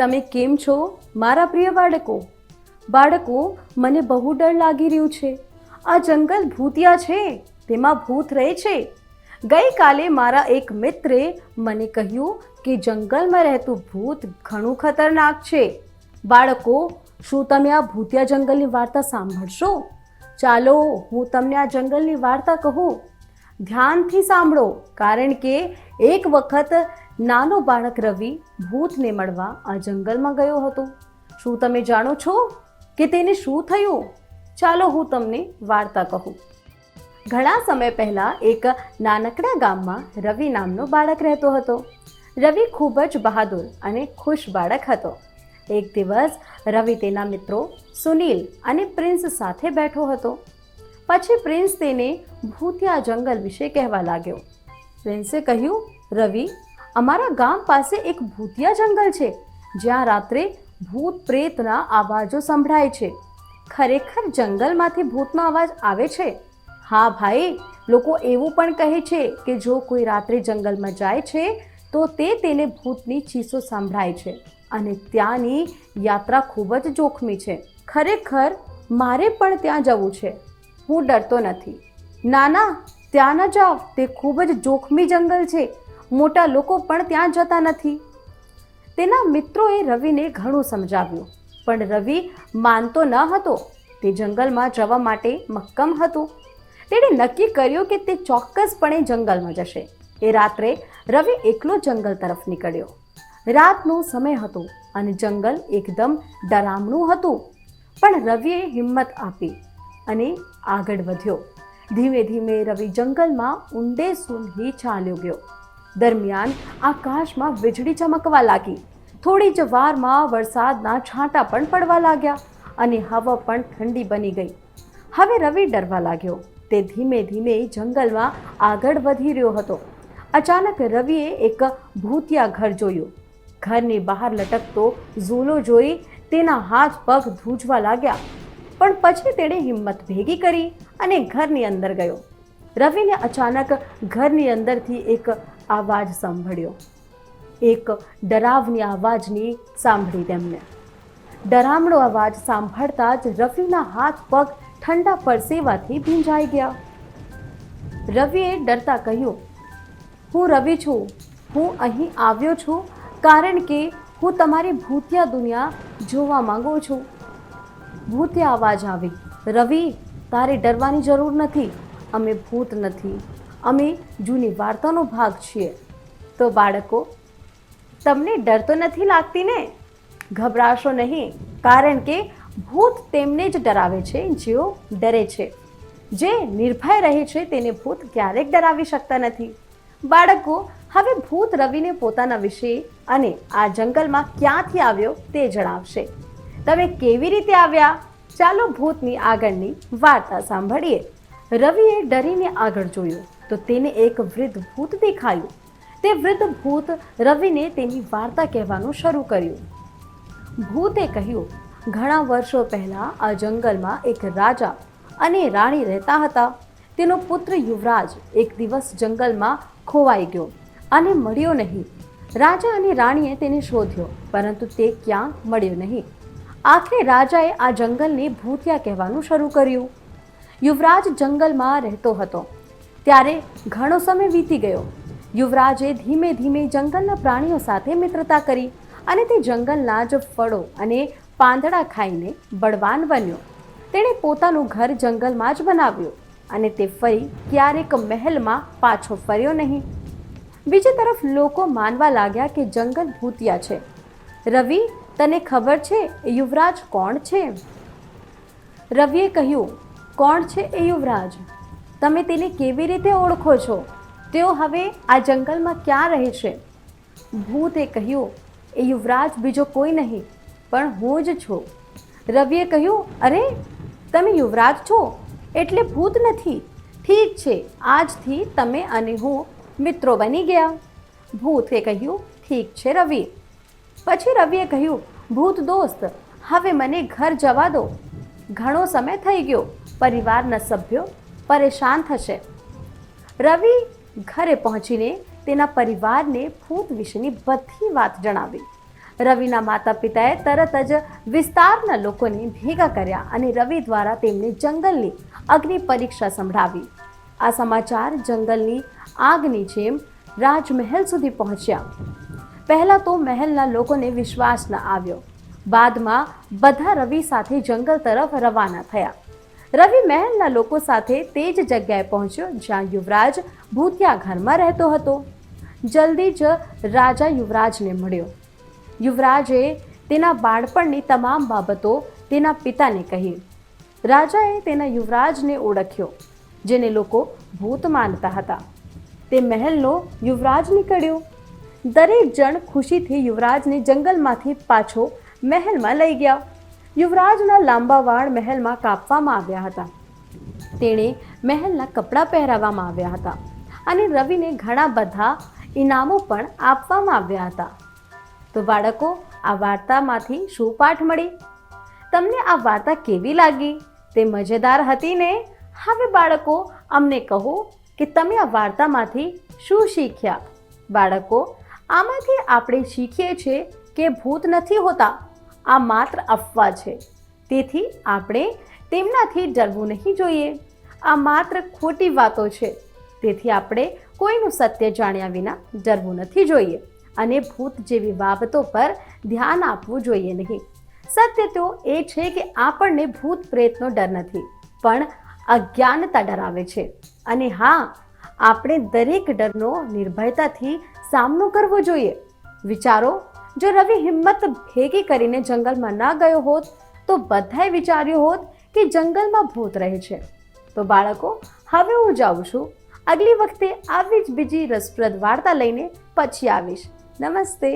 તમે કેમ છો મારા પ્રિય બાળકો? બાળકો, મને બહુ ડર લાગી રહ્યું છે. આ જંગલ ભૂતિયા છે, તેમાં ભૂત રહે છે. ગઈકાલે મારા એક મિત્રે મને કહ્યું કે જંગલમાં રહેતું ભૂત ઘણું ખતરનાક છે. બાળકો, શું તમે આ ભૂતિયા જંગલની વાર્તા સાંભળશો? ચાલો હું તમને આ જંગલની વાર્તા કહું. ધ્યાનથી સાંભળો, કારણ કે એક વખત નાનો બાળક રવિ ભૂતને મળવા આ જંગલમાં ગયો હતો. શું તમે જાણો છો કે તેને શું થયું? ચાલો હું તમને વાર્તા કહું. ઘણા સમય પહેલા એક નાનકડા ગામમાં રવિ નામનો બાળક રહેતો હતો. રવિ ખૂબ જ બહાદુર અને ખુશ બાળક હતો. એક દિવસ રવિ તેના મિત્રો સુનિલ અને પ્રિન્સ સાથે બેઠો હતો. પછી પ્રિન્સ તેને ભૂતિયા જંગલ વિશે કહેવા લાગ્યો. પ્રિન્સે કહ્યું, રવિ, અમારા ગામ પાસે એક ભૂતિયા જંગલ છે, જ્યાં રાત્રે ભૂત પ્રેતના અવાજો સંભળાય છે. ખરેખર જંગલમાંથી ભૂતનો અવાજ આવે છે? હા ભાઈ, લોકો એવું પણ કહે છે કે જો કોઈ રાત્રે જંગલમાં જાય છે તો તેને ભૂતની ચીસો સંભળાય છે અને ત્યાંની યાત્રા ખૂબ જ જોખમી છે. ખરેખર મારે પણ ત્યાં જવું છે. હું ડરતો નથી. ના ના, ત્યાં ન જાઓ, તે ખૂબ જ જોખમી જંગલ છે. મોટા લોકો પણ ત્યાં જતા નથી. તેના મિત્રોએ રવિને ઘણું સમજાવ્યું, પણ રવિ માનતો ન હતો. તે જંગલમાં જવા માટે મક્કમ હતો. તેણે નક્કી કર્યું કે તે ચોક્કસપણે જંગલમાં જશે. એ રાત્રે રવિ એકલો જંગલ તરફ નીકળ્યો. રાતનો સમય હતો અને જંગલ એકદમ ડરામણું હતું. પણ રવિએ હિંમત આપી અને આગળ વધ્યો. ધીમે ધીમે રવિ જંગલમાં ઊંડે સુધી ચાલ્યો ગયો. દરમિયાન આકાશમાં વીજળી ચમકવા લાગી. થોડી જ વારમાં વરસાદના છાંટા પણ પડવા લાગ્યા અને હવા પણ ઠંડી બની ગઈ. હવે રવિ ડરવા લાગ્યો. તે ધીમે ધીમે જંગલમાં આગળ વધી રહ્યો હતો. અચાનક રવિએ એક ભૂતિયા ઘર જોયું. ઘરની બહાર લટકતો ઝૂલો જોઈ તેના હાથ પગ ધ્રુજવા લાગ્યા. પણ પછી તેણે હિંમત ભેગી કરી અને ઘરની અંદર ગયો. રવિને અચાનક ઘરની અંદરથી એક અવાજ સાંભળ્યો. એક ડરાવની અવાજની સાંભળી તેમને. ડરામણો અવાજ સાંભળતા જ રવિના હાથ પગ ઠંડા પરસેવાથી ભીંજાઈ ગયા. રવિએ ડરતા કહ્યું, હું રવિ છું. હું અહીં આવ્યો છું કારણ કે હું તમારી ભૂતિયા દુનિયા જોવા માંગુ છું. ભૂતિયા અવાજ આવી. રવિ, તારે ડરવાની જરૂર નથી. અમે ભૂત નથી. અમે જૂની વાર્તાનો ભાગ છીએ. તો બાળકો, તમને ડર તો નથી લાગતી ને? ગભરાશો નહીં, કારણ કે ભૂત તેમને જ ડરાવે છે જેઓ ડરે છે. જે નિર્ભય રહે છે તેને ભૂત ક્યારેક ડરાવી શકતા નથી. બાળકો, હવે ભૂત રવિને પોતાના વિશે અને આ જંગલમાં ક્યાંથી આવ્યો તે જણાવશે. તમે કેવી રીતે આવ્યા? ચાલો ભૂતની આગળની વાર્તા સાંભળીએ. રવિએ ડરીને આગળ જોયું તો તેને એક વૃદ્ધ ભૂત દેખાયું. તે વૃદ્ધ ભૂત રવિને તેની વાર્તા કહેવાનું શરૂ કર્યું. ભૂતે કહ્યું, ઘણા વર્ષો પહેલા આ જંગલમાં એક રાજા અને રાણી રહેતા હતા. તેનો પુત્ર યુવરાજ એક દિવસ જંગલમાં ખોવાઈ ગયો અને મળ્યો નહીં. રાજા અને રાણીએ તેને શોધ્યો, પરંતુ તે ક્યાં મળ્યો નહીં. આખરે રાજાએ આ જંગલને ભૂતિયા કહેવાનું શરૂ કર્યું. યુવરાજ જંગલમાં રહેતો હતો ત્યારે ઘણો સમય વીતી ગયો. યુવરાજે ધીમે ધીમે જંગલના પ્રાણીઓ સાથે મિત્રતા કરી અને તે જંગલના જ ફળો અને પાંદડા ખાઈને બળવાન બન્યો. તેણે પોતાનું ઘર જંગલમાં જ બનાવ્યું અને તે ફરી ક્યારેક મહેલમાં પાછો ફર્યો નહીં. બીજી તરફ લોકો માનવા લાગ્યા કે જંગલ ભૂતિયા છે. રવિ, તને ખબર છે એ યુવરાજ કોણ છે? રવિએ કહ્યું, કોણ છે એ યુવરાજ? તમે તેને કેવી રીતે ઓળખો છો? તેઓ હવે આ જંગલમાં ક્યાં રહે છે? ભૂતે કહ્યું, એ યુવરાજ બીજો કોઈ નહીં પણ હું જ છું. રવિએ કહ્યું, અરે, તમે યુવરાજ છો એટલે ભૂત નથી. ઠીક છે, આજથી તમે અને હું મિત્રો બની ગયા. ભૂતે કહ્યું, ઠીક છે રવિ. પછી રવિએ કહ્યું, ભૂત દોસ્ત, હવે મને ઘર જવા દો. ઘણો સમય થઈ ગયો. પરિવારના સભ્યો પરેશાન થશે. રવિ ઘરે પહોંચીને તેના પરિવારને ભૂત વિશેની બધી વાત જણાવી. રવિના માતા પિતાએ તરત જ વિસ્તારના લોકોને ભેગા કર્યા અને રવિ દ્વારા તેમને જંગલની અગ્નિ પરીક્ષા સંભળાવી. આ સમાચાર જંગલની આગની જેમ રાજમહેલ સુધી પહોંચ્યા. પહેલાં તો મહેલના લોકોને વિશ્વાસ ન આવ્યો. બાદમાં બધા રવિ સાથે જંગલ તરફ રવાના થયા. રવિ મહેલના લોકો સાથે તે જ જગ્યાએ પહોંચ્યો જ્યાં યુવરાજ ભૂતિયા ઘરમાં રહેતો હતો. જલ્દી જ રાજા યુવરાજને મળ્યો. યુવરાજે તેના બાળપણની તમામ બાબતો તેના પિતાને કહી. રાજાએ તેના યુવરાજને ઓળખ્યો, જેને લોકો ભૂત માનતા હતા. તે મહેલનો યુવરાજ નીકળ્યો. દરેક જણ ખુશીથી યુવરાજને જંગલમાંથી પાછો મહેલમાં લઈ ગયા. યુવરાજના લાંબા વાળ મહેલમાં કાપવામાં આવ્યા હતા. તેણે મહેલના કપડાં પહેરાવવામાં આવ્યા હતા અને રવિને ઘણા બધા ઇનામો પણ આપવામાં આવ્યા હતા. તો બાળકો, આ વાર્તામાંથી શું પાઠ મળી? તમને આ વાર્તા કેવી લાગી? તે મજેદાર હતી ને? હવે બાળકો, અમને કહો કે તમે આ વાર્તામાંથી શું શીખ્યા? બાળકો, આમાંથી આપણે શીખીએ છીએ કે ભૂત નથી હોતા, આ માત્ર અફવા છે. તેથી આપણે તેમનાથી ડરવું નહીં જોઈએ. આ માત્ર ખોટી વાતો છે. તેથી આપણે કોઈનું સત્ય જાણ્યા વિના ડરવું નથી જોઈએ અને ભૂત જેવી બાબતો પર ધ્યાન આપવું જોઈએ નહીં. સત્ય તો એ છે કે આપણને ભૂત પ્રેતનો ડર નથી, પણ અજ્ઞાનતા ડરાવે છે. અને હા, આપણે દરેક ડરનો નિર્ભયતાથી સામનો કરવો જોઈએ. વિચારો, જો રવિ હિંમત ભેગી કરીને જંગલમાં ના ગયો હોત તો બધાએ વિચાર્યું હોત કે જંગલમાં ભૂત રહે છે. તો બાળકો, હવે હું જાઉં છું. અગલી વખતે આવી જ બીજી રસપ્રદ વાર્તા લઈને પછી આવીશ. નમસ્તે.